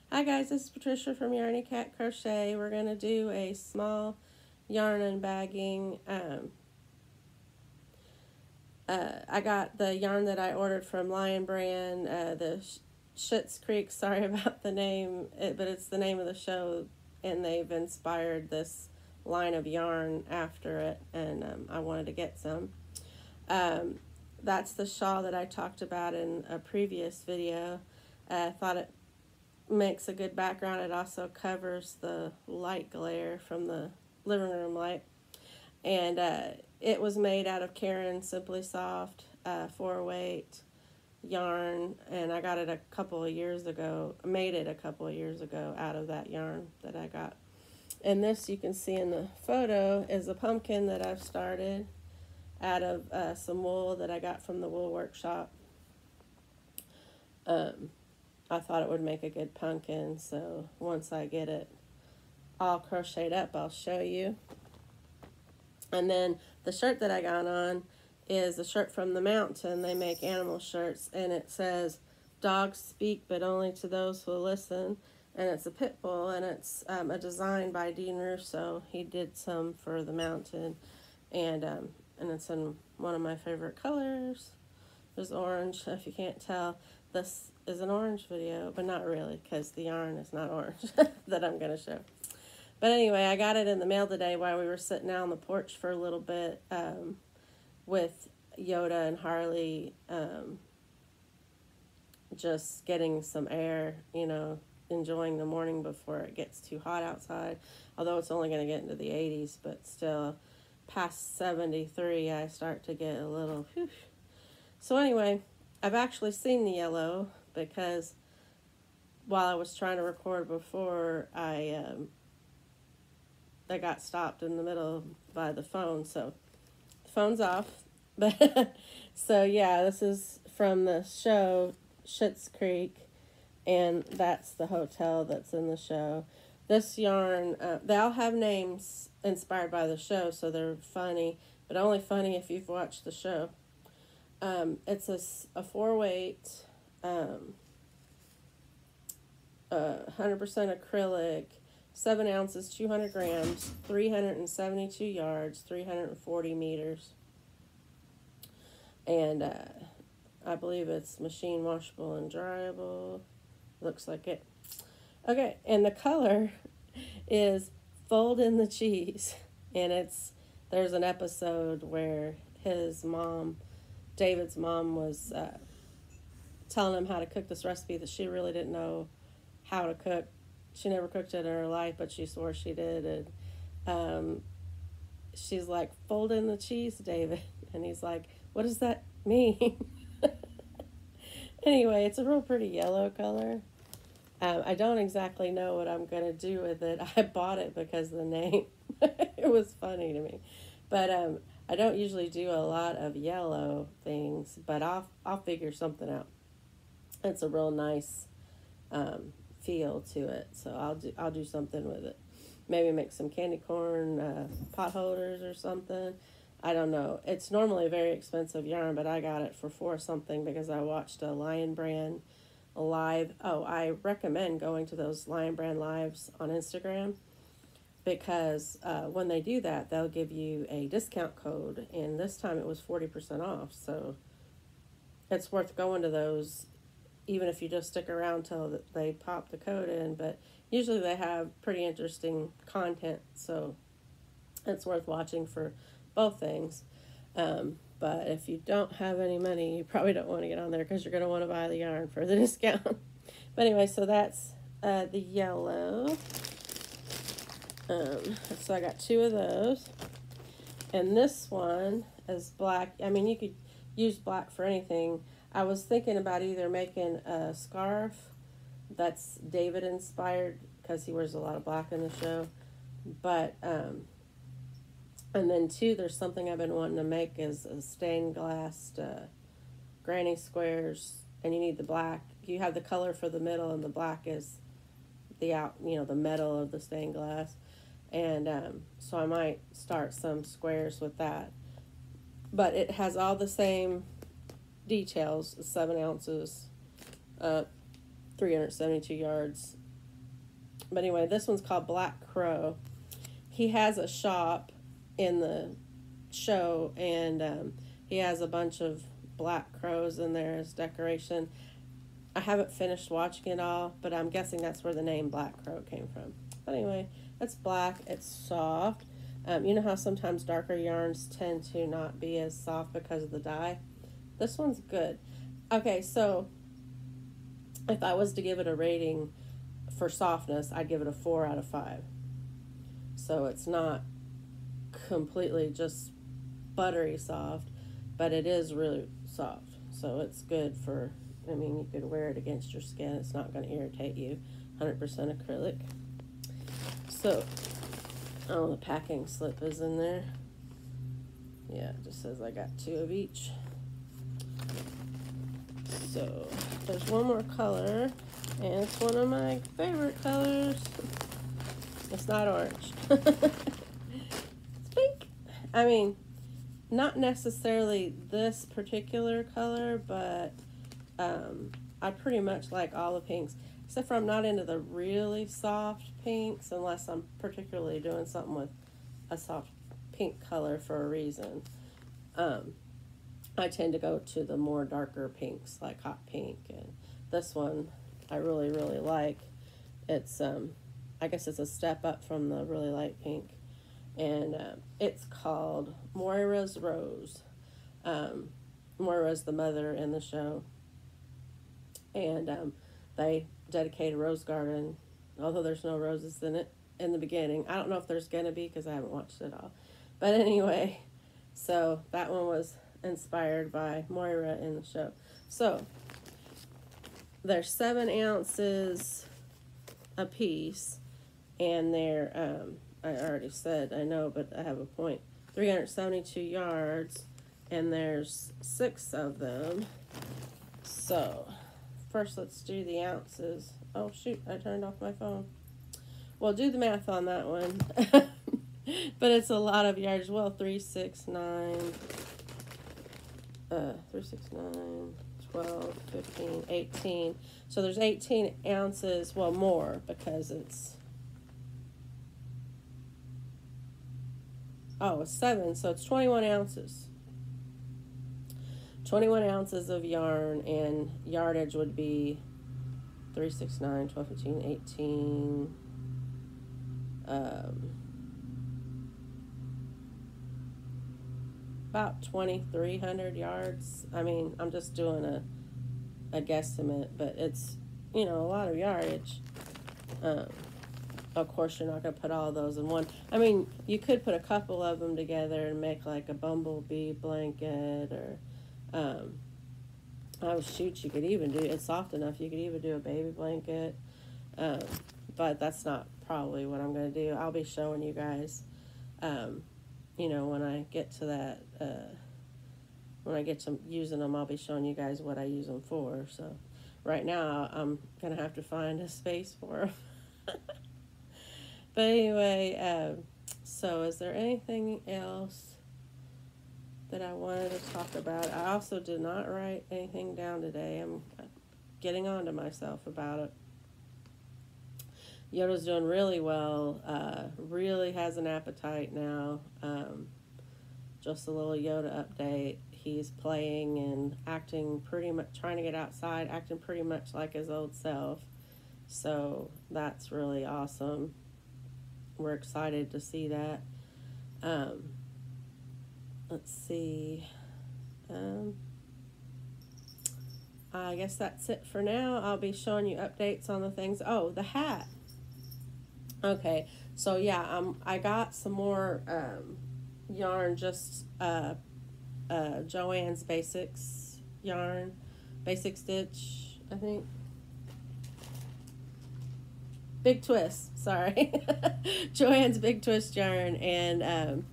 Hi guys, this is Patricia from Yarnycat Crochet. We're going to do a small yarn unbagging. I got the yarn that I ordered from Lionbrand, the Schitts Creek, sorry about the name, but it's the name of the show, and they've inspired this line of yarn after it, and I wanted to get some. That's the shawl that I talked about in a previous video. I thought it makes a good background. It also covers the light glare from the living room light. And it was made out of Karen Simply Soft 4-weight yarn, and I got it a couple of years ago. Made it a couple of years ago out of that yarn that I got. And this, you can see in the photo, is a pumpkin that I've started out of some wool that I got from the wool workshop. I thought it would make a good pumpkin, so once I get it all crocheted up, I'll show you. And then the shirt that I got on is a shirt from the mountain. They make animal shirts, and it says, "Dogs speak, but only to those who listen." And it's a pit bull, and it's a design by Dean Russo. He did some for the mountain, and it's in one of my favorite colors. There's orange, if you can't tell. This is an orange video, but not really, because the yarn is not orange that I'm going to show. But anyway, I got it in the mail today while we were sitting out on the porch for a little bit with Yoda and Harley, just getting some air, enjoying the morning before it gets too hot outside. Although it's only going to get into the 80s, but still, past 73, I start to get a little, whew. So anyway, I've actually seen the yellow because while I was trying to record before, I got stopped in the middle by the phone, so the phone's off. But so yeah, this is from the show Schitts Creek, and that's the hotel that's in the show. This yarn, they all have names inspired by the show, so they're funny, but only funny if you've watched the show. It's a 4-weight, 100% acrylic, 7 ounces, 200 grams, 372 yards, 340 meters. And I believe it's machine washable and dryable. Looks like it. Okay, and the color is Fold in the Cheese. And there's an episode where his mom, David's mom, was telling him how to cook this recipe that she really didn't know how to cook. She never cooked it in her life, but she swore she did. And she's like, "Fold in the cheese, David." And he's like, "What does that mean?" Anyway, it's a real pretty yellow color. I don't exactly know what I'm going to do with it. I bought it because of the name. It was funny to me. But I don't usually do a lot of yellow things, but I'll figure something out. It's a real nice feel to it, so I'll do something with it. Maybe make some candy corn pot holders or something. I don't know. It's normally a very expensive yarn, but I got it for $4 something because I watched a Lionbrand live. Oh, I recommend going to those Lionbrand lives on Instagram, because when they do that, they'll give you a discount code, and this time it was 40% off, so it's worth going to those, even if you just stick around till they pop the code in. But usually they have pretty interesting content, so it's worth watching for both things. But if you don't have any money, you probably don't want to get on there because you're going to want to buy the yarn for the discount. But anyway, so that's the yellow. So I got 2 of those. And this one is black. I mean, you could use black for anything. I was thinking about either making a scarf that's David inspired, because he wears a lot of black in the show. But, and then 2, there's something I've been wanting to make is a stained glass granny squares, and you need the black. You have the color for the middle, and the black is the metal of the stained glass. And so I might start some squares with that. But it has all the same details: 7 ounces, 372 yards, But anyway, this one's called Black Crow. He has a shop in the show, and he has a bunch of black crows in there as decoration. I haven't finished watching it all, but I'm guessing that's where the name Black Crow came from. But anyway, it's black, it's soft. You know how sometimes darker yarns tend to not be as soft because of the dye? This one's good. Okay, so if I was to give it a rating for softness, I'd give it a 4 out of 5. So it's not completely just buttery soft, but it is really soft. So it's good for, I mean, you could wear it against your skin. It's not going to irritate you. 100% acrylic. So, oh, the packing slip is in there. Yeah, it just says I got 2 of each. So, there's one more color, and it's one of my favorite colors. It's not orange. It's pink. I mean, not necessarily this particular color, but I pretty much like all the pinks, except for I'm not into the really soft pinks unless I'm particularly doing something with a soft pink color for a reason. I tend to go to the more darker pinks, like hot pink, and this one I really, really like. It's, I guess it's a step up from the really light pink, and it's called Moira's Rose. Moira's the mother in the show, and they dedicate a rose garden, although there's no roses in it in the beginning. I don't know if there's gonna be because I haven't watched it all, but anyway, so that one was inspired by Moira in the show. So they're 7 ounces a piece, and they're I already said, I know, but I have a point, 372 yards, and there's 6 of them. So first let's do the ounces. Oh shoot, I turned off my phone. Well, do the math on that one. But it's a lot of yards. Well, 369, 12, 15, 18. So there's 18 ounces, well, more, because it's, oh, it's 7, so it's 21 ounces. 21 ounces of yarn, and yardage would be 3, 6, 9, 12, 15, 18, about 2,300 yards. I mean, I'm just doing a guesstimate, but it's, you know, a lot of yardage. Of course, you're not going to put all those in one. I mean, you could put a couple of them together and make like a bumblebee blanket, or oh shoot, you could even do, it's soft enough, you could even do a baby blanket. But that's not probably what I'm going to do. I'll be showing you guys, you know, when I get to that, when I get to using them, I'll be showing you guys what I use them for. So right now I'm going to have to find a space for them. But anyway, so is there anything else that I wanted to talk about? I also did not write anything down today. I'm getting on to myself about it. Yoda's doing really well, really has an appetite now. Just a little Yoda update. He's playing and acting pretty much, trying to get outside, acting pretty much like his old self. So that's really awesome. We're excited to see that. Let's see. I guess that's it for now. I'll be showing you updates on the things. Oh, the hat. Okay, so yeah, I got some more yarn, just Joann's Basics yarn, Basic Stitch, I think. Big Twist, sorry. Joann's Big Twist yarn, and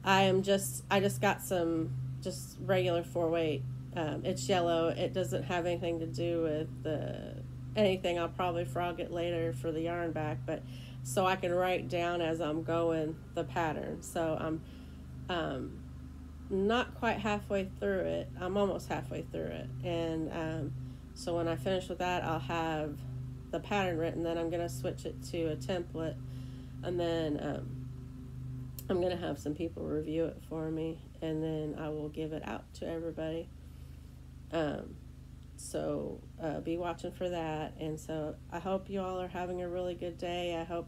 I just got some just regular 4-weight. It's yellow. It doesn't have anything to do with anything. I'll probably frog it later for the yarn back, but so I can write down as I'm going the pattern. So I'm not quite halfway through it. I'm almost halfway through it, and so when I finish with that, I'll have the pattern written, then I'm going to switch it to a template, and then I'm going to have some people review it for me, and then I will give it out to everybody. So be watching for that. And so I hope you all are having a really good day. I hope,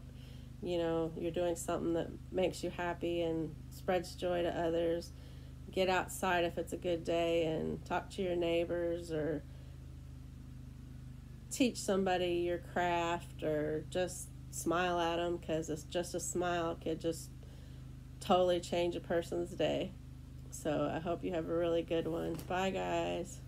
you're doing something that makes you happy and spreads joy to others. Get outside if it's a good day and talk to your neighbors, or teach somebody your craft, or just smile at them, because it's just a smile could just totally change a person's day. So I hope you have a really good one. Bye, guys.